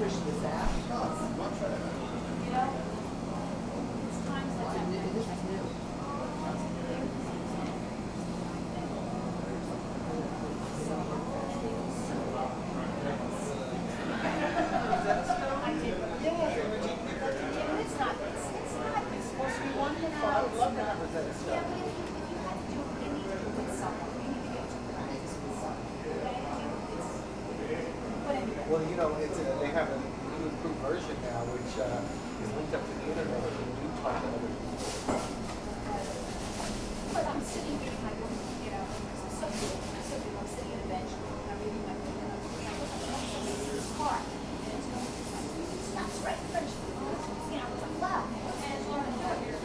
push this out. This is new. Well, they have a new improved version now, which is linked up to the internet. And you talk to other people. But I'm sitting here, my so good. I'm sitting at a bench, I'm reading my book, and I'm looking at this car, and it's not right in front of me. It's a cloud, and it's on the door here.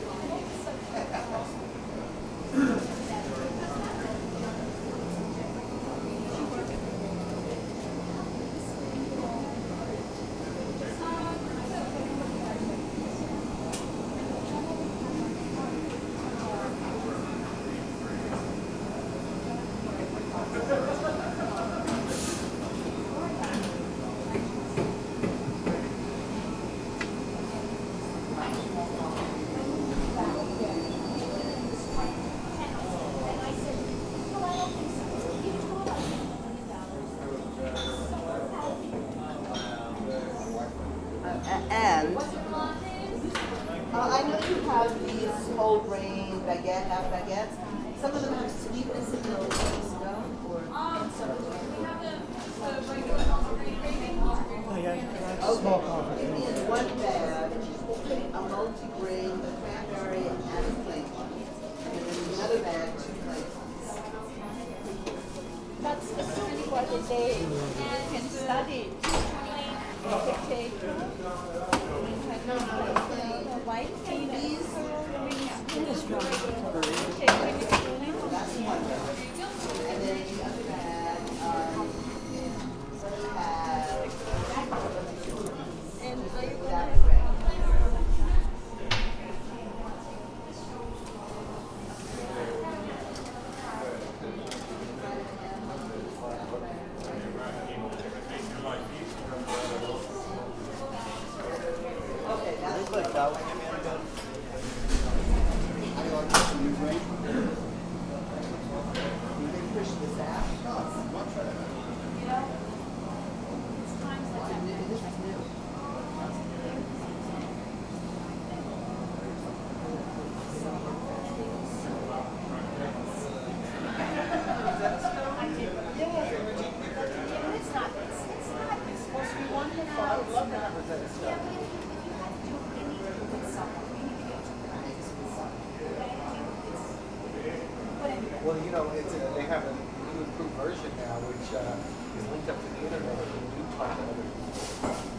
And I know you have these whole grain baguette, half baguettes. Some of them have sweetness in those, no? Or some of them. Okay, give me in one bag a multi-grain, the cranberry, and a plain one. And then in another bag, 2 plain ones. That's specifically what they can study. Take the white peas, That's one bag. And then in the other bag, we have and are you that gonna bread. Okay, that's good. You can push this out. This is new. Well, they have a new improved version now, which is linked up to the internet. And you talk to other people.